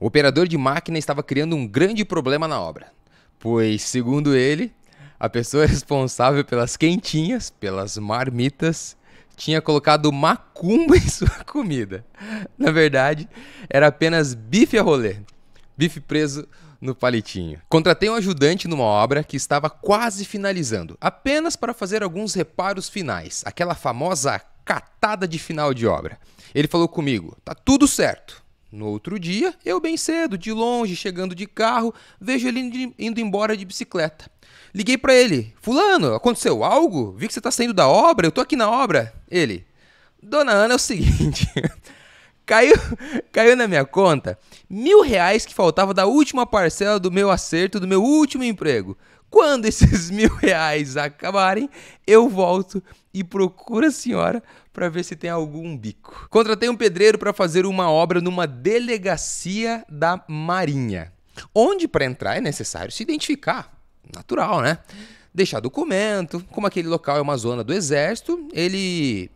O operador de máquina estava criando um grande problema na obra, pois, segundo ele, a pessoa responsável pelas quentinhas, pelas marmitas, tinha colocado macumba em sua comida. Na verdade, era apenas bife a rolê, bife preso no palitinho. Contratei um ajudante numa obra que estava quase finalizando, apenas para fazer alguns reparos finais, aquela famosa catada de final de obra. Ele falou comigo, tá tudo certo. No outro dia, eu bem cedo, de longe, chegando de carro, vejo ele indo embora de bicicleta. Liguei pra ele, fulano, aconteceu algo? Vi que você tá saindo da obra, eu tô aqui na obra. Ele, dona Ana, é o seguinte, caiu na minha conta R$ 1.000 que faltava da última parcela do meu acerto do meu último emprego. Quando esses R$ 1.000 acabarem, eu volto e procuro a senhora para ver se tem algum bico. Contratei um pedreiro para fazer uma obra numa delegacia da Marinha, onde para entrar é necessário se identificar. Natural, né? Deixar documento, como aquele local é uma zona do exército, ele,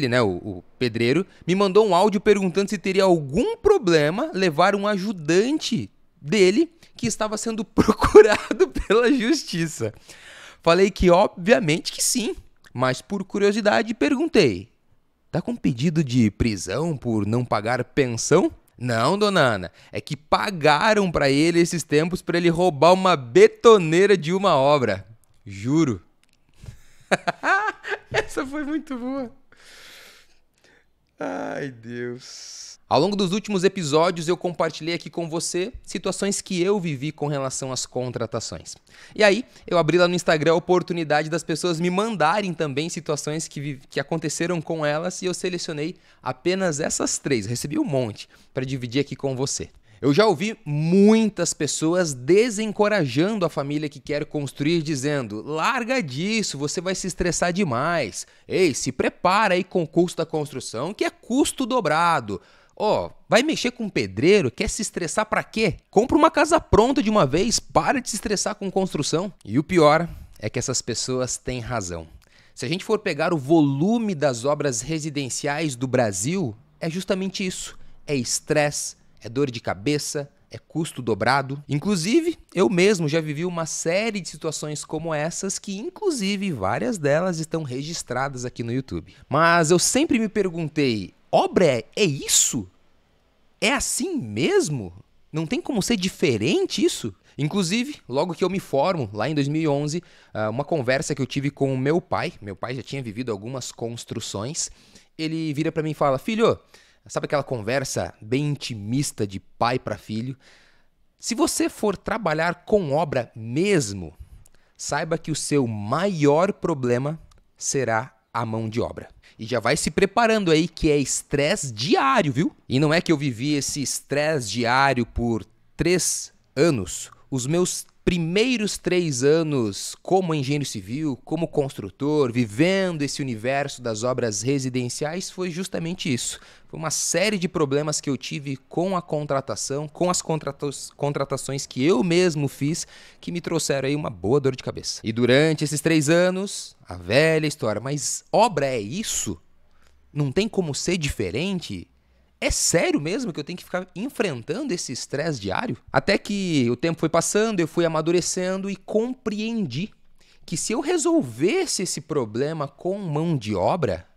né, o pedreiro, me mandou um áudio perguntando se teria algum problema levar um ajudante dele que estava sendo procurado pela justiça. Falei que obviamente que sim, mas por curiosidade perguntei, tá com pedido de prisão por não pagar pensão? Não, dona Ana, é que pagaram pra ele esses tempos pra ele roubar uma betoneira de uma obra. Juro. Essa foi muito boa. Ai, Deus. Ao longo dos últimos episódios, eu compartilhei aqui com você situações que eu vivi com relação às contratações. E aí, eu abri lá no Instagram a oportunidade das pessoas me mandarem também situações que aconteceram com elas e eu selecionei apenas essas 3. Recebi um monte para dividir aqui com você. Eu já ouvi muitas pessoas desencorajando a família que quer construir, dizendo, larga disso, você vai se estressar demais. Ei, se prepara aí com o custo da construção, que é custo dobrado. Vai mexer com pedreiro? Quer se estressar pra quê? Compra uma casa pronta de uma vez, para de se estressar com construção. E o pior é que essas pessoas têm razão. Se a gente for pegar o volume das obras residenciais do Brasil, é justamente isso. É estresse, é dor de cabeça, é custo dobrado. Inclusive, eu mesmo já vivi uma série de situações como essas que, inclusive, várias delas estão registradas aqui no YouTube. Mas eu sempre me perguntei, obra é isso? É assim mesmo? Não tem como ser diferente isso? Inclusive, logo que eu me formo, lá em 2011, uma conversa que eu tive com o meu pai já tinha vivido algumas construções, ele vira para mim e fala, filho, sabe aquela conversa bem intimista de pai para filho? Se você for trabalhar com obra mesmo, saiba que o seu maior problema será a mão de obra. E já vai se preparando aí que é estresse diário, viu? E não é que eu vivi esse estresse diário por 3 anos. Os meus primeiros 3 anos como engenheiro civil, como construtor, vivendo esse universo das obras residenciais, foi justamente isso. Foi uma série de problemas que eu tive com a contratação, com as contratações que eu mesmo fiz, que me trouxeram aí uma boa dor de cabeça. E durante esses 3 anos, a velha história, mas obra é isso? Não tem como ser diferente? É sério mesmo que eu tenho que ficar enfrentando esse estresse diário? Até que o tempo foi passando, eu fui amadurecendo e compreendi que se eu resolvesse esse problema com mão de obra,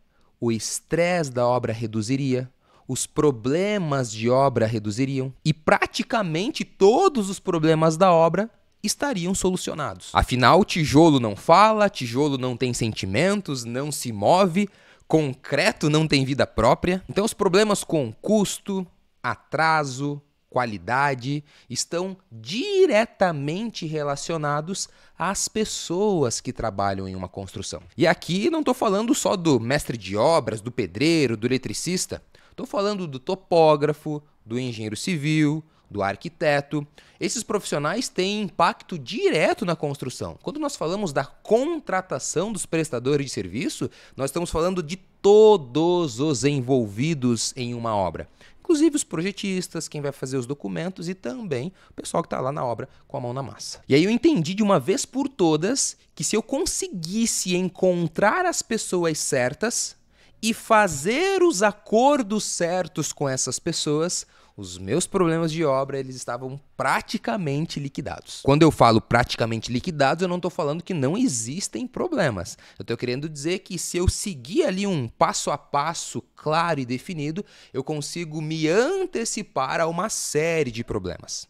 o estresse da obra reduziria, os problemas de obra reduziriam e praticamente todos os problemas da obra estariam solucionados. Afinal, tijolo não fala, tijolo não tem sentimentos, não se move, concreto não tem vida própria. Então os problemas com custo, atraso, qualidade estão diretamente relacionados às pessoas que trabalham em uma construção. E aqui não estou falando só do mestre de obras, do pedreiro, do eletricista. Estou falando do topógrafo, do engenheiro civil, do arquiteto. Esses profissionais têm impacto direto na construção. Quando nós falamos da contratação dos prestadores de serviço, nós estamos falando de todos os envolvidos em uma obra. Inclusive os projetistas, quem vai fazer os documentos e também o pessoal que está lá na obra com a mão na massa. E aí eu entendi de uma vez por todas que se eu conseguisse encontrar as pessoas certas e fazer os acordos certos com essas pessoas, os meus problemas de obra eles estavam praticamente liquidados. Quando eu falo praticamente liquidados, eu não estou falando que não existem problemas. Eu estou querendo dizer que se eu seguir ali um passo a passo claro e definido, eu consigo me antecipar a uma série de problemas.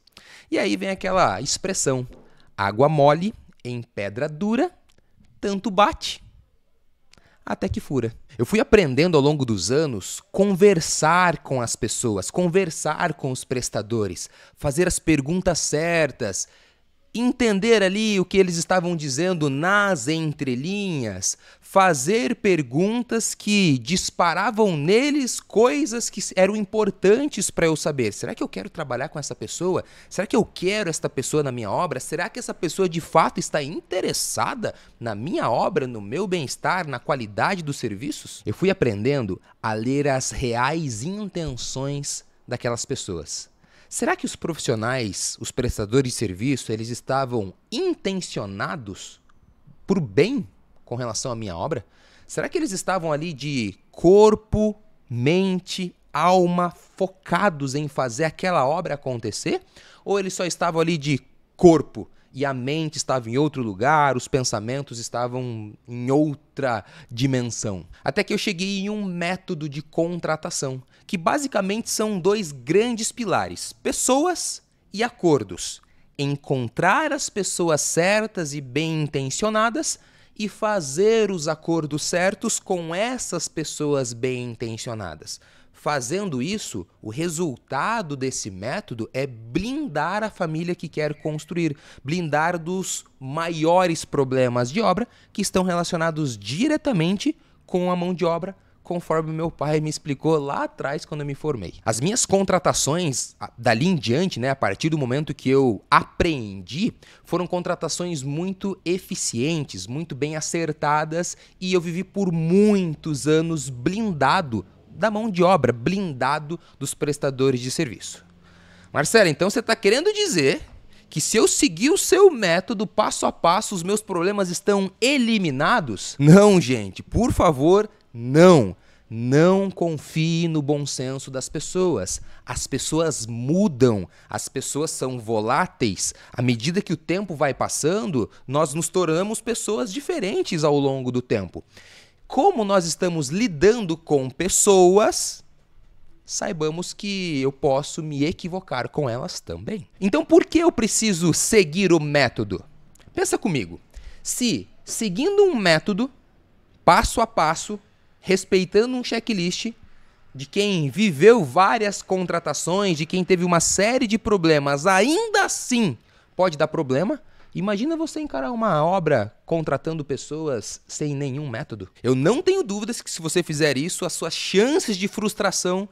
E aí vem aquela expressão, água mole em pedra dura, tanto bate até que fura. Eu fui aprendendo ao longo dos anos conversar com as pessoas, conversar com os prestadores, fazer as perguntas certas, entender ali o que eles estavam dizendo nas entrelinhas, fazer perguntas que disparavam neles coisas que eram importantes para eu saber. Será que eu quero trabalhar com essa pessoa? Será que eu quero esta pessoa na minha obra? Será que essa pessoa de fato está interessada na minha obra, no meu bem-estar, na qualidade dos serviços? Eu fui aprendendo a ler as reais intenções daquelas pessoas. Será que os profissionais, os prestadores de serviço, eles estavam intencionados por bem com relação à minha obra? Será que eles estavam ali de corpo, mente, alma, focados em fazer aquela obra acontecer? Ou eles só estavam ali de corpo e a mente estava em outro lugar, os pensamentos estavam em outra dimensão? Até que eu cheguei em um método de contratação, que basicamente são dois grandes pilares, pessoas e acordos. Encontrar as pessoas certas e bem intencionadas e fazer os acordos certos com essas pessoas bem intencionadas. Fazendo isso, o resultado desse método é blindar a família que quer construir, blindar dos maiores problemas de obra que estão relacionados diretamente com a mão de obra, conforme meu pai me explicou lá atrás quando eu me formei. As minhas contratações, dali em diante, a partir do momento que eu aprendi, foram contratações muito eficientes, muito bem acertadas, e eu vivi por muitos anos blindado da mão de obra, blindado dos prestadores de serviço. Marcelo, então você está querendo dizer que se eu seguir o seu método passo a passo, os meus problemas estão eliminados? Não, gente, por favor, não. Não confie no bom senso das pessoas. As pessoas mudam, as pessoas são voláteis. À medida que o tempo vai passando, nós nos tornamos pessoas diferentes ao longo do tempo. Como nós estamos lidando com pessoas, saibamos que eu posso me equivocar com elas também. Então, por que eu preciso seguir o método? Pensa comigo. Se, seguindo um método, passo a passo, respeitando um checklist de quem viveu várias contratações, de quem teve uma série de problemas, ainda assim pode dar problema, imagina você encarar uma obra contratando pessoas sem nenhum método. Eu não tenho dúvidas que se você fizer isso, as suas chances de frustração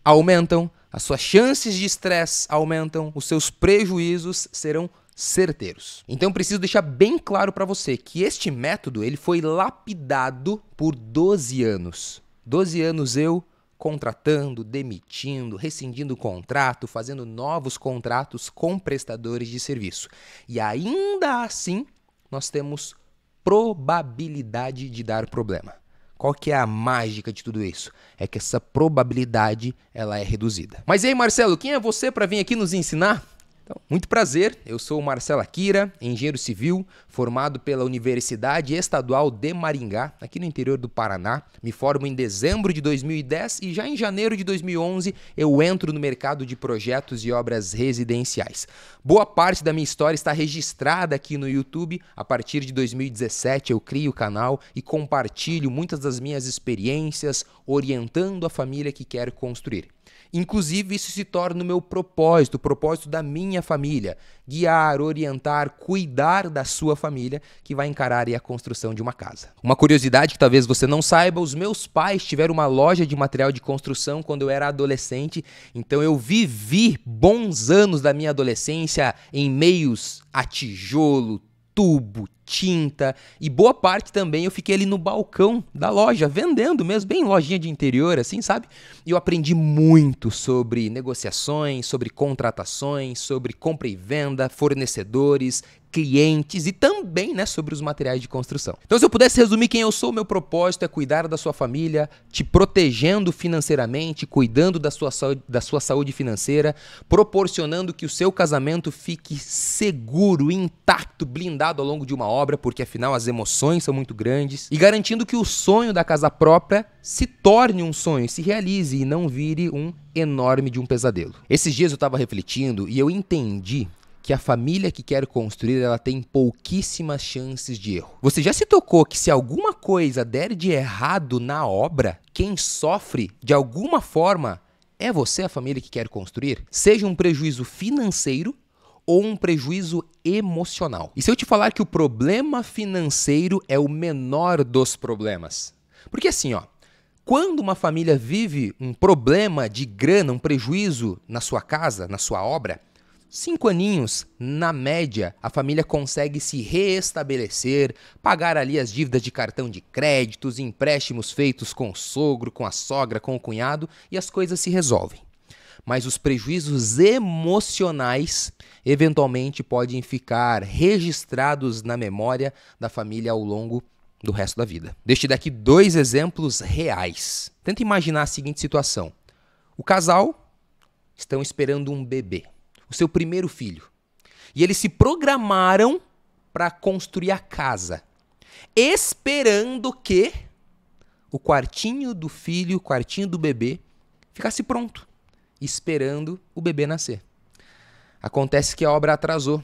aumentam, as suas chances de estresse aumentam, os seus prejuízos serão certeiros. Então preciso deixar bem claro para você que este método ele foi lapidado por 12 anos. 12 anos eu contratando, demitindo, rescindindo o contrato, fazendo novos contratos com prestadores de serviço. E ainda assim, nós temos probabilidade de dar problema. Qual que é a mágica de tudo isso? É que essa probabilidade ela é reduzida. Mas e aí, Marcelo, quem é você para vir aqui nos ensinar? Então, muito prazer, eu sou o Marcelo Akira, engenheiro civil, formado pela Universidade Estadual de Maringá, aqui no interior do Paraná. Me formo em dezembro de 2010 e já em janeiro de 2011 eu entro no mercado de projetos e obras residenciais. Boa parte da minha história está registrada aqui no YouTube. A partir de 2017 eu crio o canal e compartilho muitas das minhas experiências orientando a família que quer construir. Inclusive, isso se torna o meu propósito, o propósito da minha família. Guiar, orientar, cuidar da sua família que vai encarar a construção de uma casa. Uma curiosidade que talvez você não saiba, os meus pais tiveram uma loja de material de construção quando eu era adolescente, então eu vivi bons anos da minha adolescência em meios a tijolo, tubo, tinta e boa parte também eu fiquei ali no balcão da loja, vendendo mesmo, bem lojinha de interior assim, sabe? E eu aprendi muito sobre negociações, sobre contratações, sobre compra e venda, fornecedores, clientes e também, né, sobre os materiais de construção. Então, se eu pudesse resumir quem eu sou, meu propósito é cuidar da sua família, te protegendo financeiramente, cuidando da sua saúde financeira, proporcionando que o seu casamento fique seguro, intacto, blindado ao longo de uma obra, porque afinal as emoções são muito grandes, e garantindo que o sonho da casa própria se torne um sonho, se realize e não vire um enorme de um pesadelo. Esses dias eu estava refletindo e eu entendi que a família que quer construir, ela tem pouquíssimas chances de erro. Você já se tocou que se alguma coisa der de errado na obra, quem sofre de alguma forma é você, a família que quer construir? Seja um prejuízo financeiro ou um prejuízo emocional. E se eu te falar que o problema financeiro é o menor dos problemas? Porque assim, ó, quando uma família vive um problema de grana, um prejuízo na sua casa, na sua obra, 5 aninhos, na média, a família consegue se reestabelecer, pagar ali as dívidas de cartão de crédito, os empréstimos feitos com o sogro, com a sogra, com o cunhado, e as coisas se resolvem. Mas os prejuízos emocionais, eventualmente, podem ficar registrados na memória da família ao longo do resto da vida. Deixa eu te dar aqui 2 exemplos reais. Tenta imaginar a seguinte situação. O casal estão esperando um bebê, o seu primeiro filho. E eles se programaram para construir a casa, esperando que o quartinho do filho, o quartinho do bebê, ficasse pronto, esperando o bebê nascer. Acontece que a obra atrasou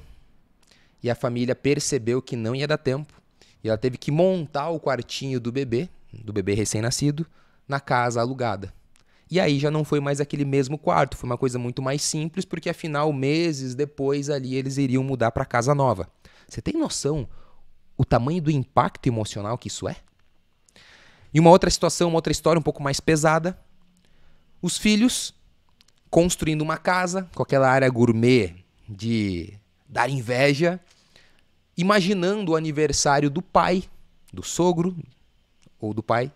e a família percebeu que não ia dar tempo e ela teve que montar o quartinho do bebê recém-nascido, na casa alugada. E aí já não foi mais aquele mesmo quarto, foi uma coisa muito mais simples, porque afinal, meses depois ali eles iriam mudar para casa nova. Você tem noção o tamanho do impacto emocional que isso é? E uma outra situação, uma outra história um pouco mais pesada. Os filhos construindo uma casa com aquela área gourmet de dar inveja, imaginando o aniversário do pai, do sogro ou do pai,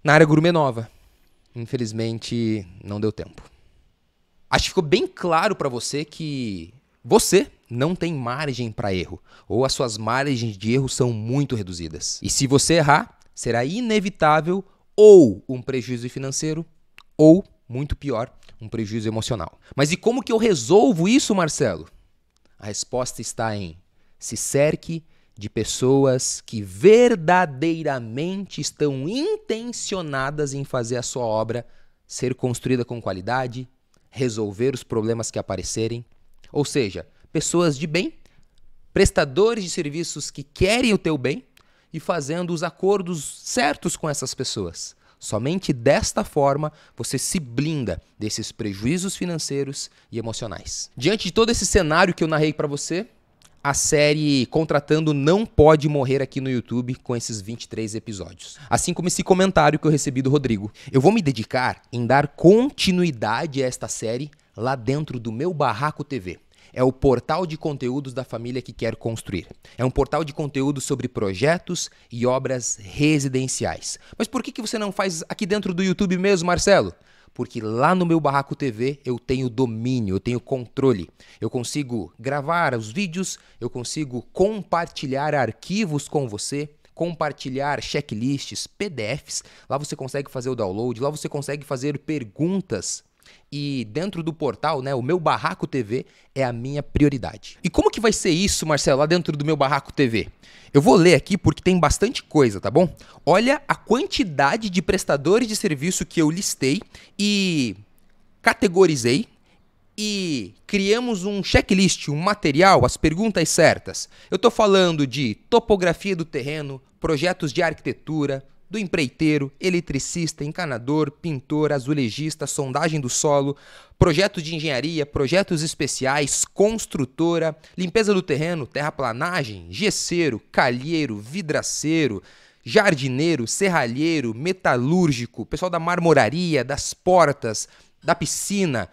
na área gourmet nova. Infelizmente, não deu tempo. Acho que ficou bem claro para você que você não tem margem para erro, ou as suas margens de erro são muito reduzidas. E se você errar, será inevitável ou um prejuízo financeiro, ou, muito pior, um prejuízo emocional. Mas e como que eu resolvo isso, Marcelo? A resposta está em se cerque de pessoas que verdadeiramente estão intencionadas em fazer a sua obra ser construída com qualidade, resolver os problemas que aparecerem. Ou seja, pessoas de bem, prestadores de serviços que querem o teu bem e fazendo os acordos certos com essas pessoas. Somente desta forma você se blinda desses prejuízos financeiros e emocionais. Diante de todo esse cenário que eu narrei para você, a série Contratando não pode morrer aqui no YouTube com esses 23 episódios. Assim como esse comentário que eu recebi do Rodrigo. Eu vou me dedicar em dar continuidade a esta série lá dentro do meu Barraco TV. É o portal de conteúdos da família que quer construir. É um portal de conteúdo sobre projetos e obras residenciais. Mas por que você não faz aqui dentro do YouTube mesmo, Marcelo? Porque lá no meu Barraco TV eu tenho domínio, eu tenho controle. Eu consigo gravar os vídeos, eu consigo compartilhar arquivos com você, compartilhar checklists, PDFs. Lá você consegue fazer o download, lá você consegue fazer perguntas. E dentro do portal, né, o meu Barraco TV é a minha prioridade. E como que vai ser isso, Marcelo, lá dentro do meu Barraco TV? Eu vou ler aqui porque tem bastante coisa, tá bom? Olha a quantidade de prestadores de serviço que eu listei e categorizei e criamos um checklist, um material, as perguntas certas. Eu estou falando de topografia do terreno, projetos de arquitetura, do empreiteiro, eletricista, encanador, pintor, azulejista, sondagem do solo, projetos de engenharia, projetos especiais, construtora, limpeza do terreno, terraplanagem, gesseiro, calheiro, vidraceiro, jardineiro, serralheiro, metalúrgico, pessoal da marmoraria, das portas, da piscina,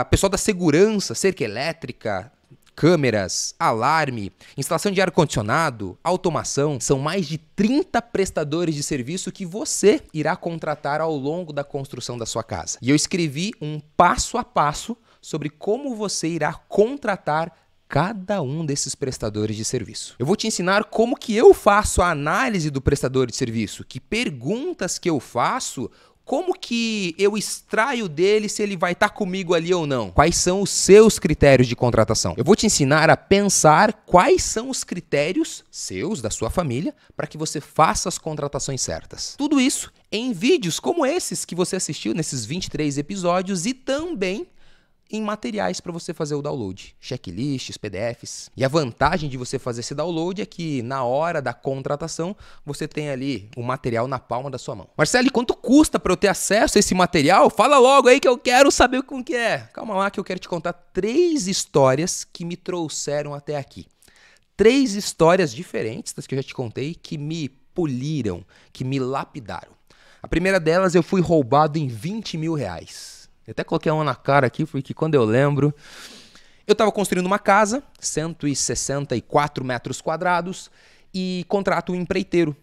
pessoal da segurança, cerca elétrica, câmeras, alarme, instalação de ar-condicionado, automação. São mais de 30 prestadores de serviço que você irá contratar ao longo da construção da sua casa. E eu escrevi um passo a passo sobre como você irá contratar cada um desses prestadores de serviço. Eu vou te ensinar como que eu faço a análise do prestador de serviço, que perguntas que eu faço, como que eu extraio dele se ele vai estar comigo ali ou não? Quais são os seus critérios de contratação? Eu vou te ensinar a pensar quais são os critérios seus, da sua família, para que você faça as contratações certas. Tudo isso em vídeos como esses que você assistiu nesses 23 episódios e também em materiais para você fazer o download, checklists, PDFs. E a vantagem de você fazer esse download é que na hora da contratação você tem ali o material na palma da sua mão. Marcelo, quanto custa para eu ter acesso a esse material? Fala logo aí que eu quero saber como que é. Calma lá que eu quero te contar 3 histórias que me trouxeram até aqui. 3 histórias diferentes das que eu já te contei que me poliram, que me lapidaram. A primeira delas, eu fui roubado em 20 mil reais. Eu até coloquei uma na cara aqui, porque quando eu lembro... Eu estava construindo uma casa, 164 metros quadrados, e contrato um empreiteiro.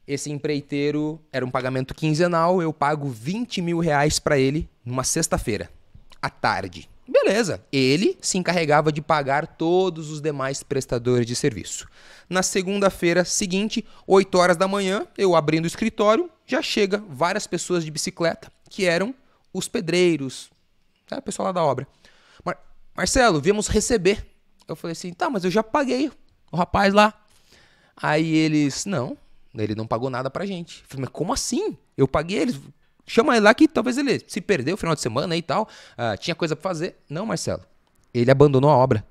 Esse empreiteiro era um pagamento quinzenal, eu pago 20 mil reais para ele numa sexta-feira, à tarde. Beleza, ele se encarregava de pagar todos os demais prestadores de serviço. Na segunda-feira seguinte, 8 horas da manhã, eu abrindo o escritório, já chega várias pessoas de bicicleta, que eram os pedreiros, o pessoal lá da obra. Marcelo, viemos receber. Eu falei assim, tá, mas eu já paguei o rapaz lá. Aí eles, não, ele não pagou nada pra gente. Eu falei, mas como assim? Eu paguei ele. Chama ele lá que talvez ele se perdeu no final de semana e tal. Tinha coisa pra fazer. Não, Marcelo, ele abandonou a obra.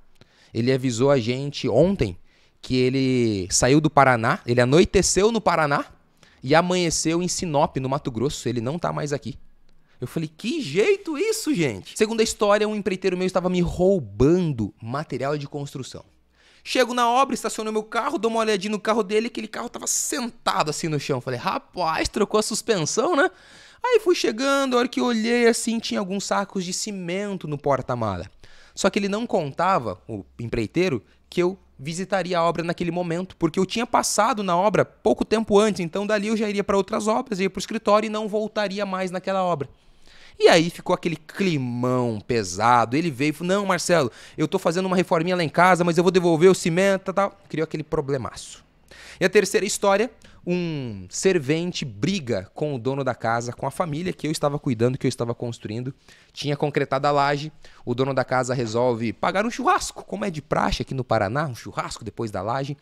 Ele avisou a gente ontem que ele saiu do Paraná, ele anoiteceu no Paraná e amanheceu em Sinop, no Mato Grosso. Ele não tá mais aqui. Eu falei, que jeito isso, gente? Segunda história, um empreiteiro meu estava me roubando material de construção. Chego na obra, estaciono meu carro, dou uma olhadinha no carro dele, aquele carro estava sentado assim no chão. Falei, rapaz, trocou a suspensão, né? Aí fui chegando, a hora que eu olhei assim, tinha alguns sacos de cimento no porta-mala. Só que ele não contava, o empreiteiro, que eu visitaria a obra naquele momento, porque eu tinha passado na obra pouco tempo antes, então dali eu já iria para outras obras, ia para o escritório e não voltaria mais naquela obra. E aí ficou aquele climão pesado. Ele veio e falou, não, Marcelo, eu tô fazendo uma reforminha lá em casa, mas eu vou devolver o cimento, tal. Criou aquele problemaço. E a terceira história, um servente briga com o dono da casa, com a família que eu estava cuidando, que eu estava construindo. Tinha concretado a laje, o dono da casa resolve pagar um churrasco, como é de praxe aqui no Paraná, um churrasco depois da laje.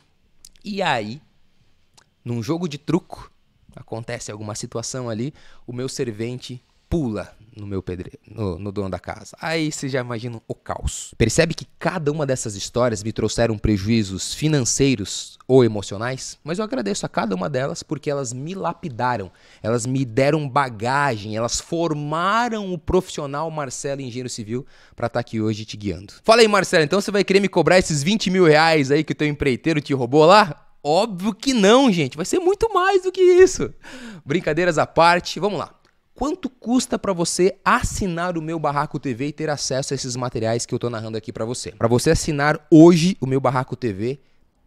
E aí, num jogo de truco, acontece alguma situação ali, o meu servente pula no meu pedreiro, no dono da casa. Aí você já imagina o caos. Percebe que cada uma dessas histórias me trouxeram prejuízos financeiros ou emocionais? Mas eu agradeço a cada uma delas porque elas me lapidaram, elas me deram bagagem, elas formaram o profissional Marcelo Engenheiro Civil para estar aqui hoje te guiando. Fala aí, Marcelo, então você vai querer me cobrar esses 20 mil reais aí que o teu empreiteiro te roubou lá? Óbvio que não, gente. Vai ser muito mais do que isso. Brincadeiras à parte, vamos lá. Quanto custa para você assinar o Meu Barraco TV e ter acesso a esses materiais que eu estou narrando aqui para você? Para você assinar hoje o Meu Barraco TV,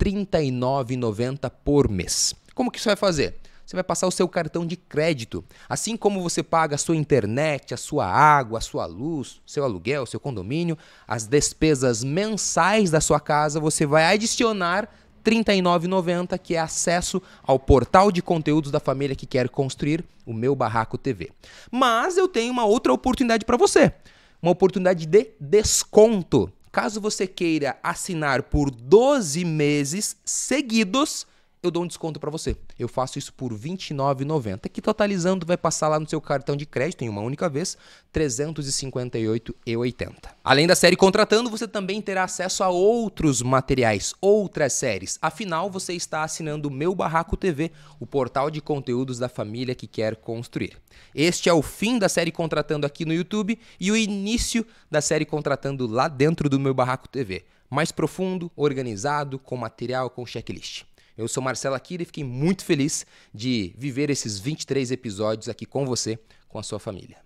R$ 39,90 por mês. Como que isso vai fazer? Você vai passar o seu cartão de crédito. Assim como você paga a sua internet, a sua água, a sua luz, seu aluguel, seu condomínio, as despesas mensais da sua casa, você vai adicionar R$ 39,90, que é acesso ao portal de conteúdos da família que quer construir o Meu Barraco TV. Mas eu tenho uma outra oportunidade para você, uma oportunidade de desconto. Caso você queira assinar por 12 meses seguidos, eu dou um desconto para você. Eu faço isso por R$ 29,90, que totalizando vai passar lá no seu cartão de crédito em uma única vez, R$ 358,80. Além da série Contratando, você também terá acesso a outros materiais, outras séries. Afinal, você está assinando o Meu Barraco TV, o portal de conteúdos da família que quer construir. Este é o fim da série Contratando aqui no YouTube e o início da série Contratando lá dentro do Meu Barraco TV. Mais profundo, organizado, com material, com checklist. Eu sou Marcelo Akira e fiquei muito feliz de viver esses 23 episódios aqui com você, com a sua família.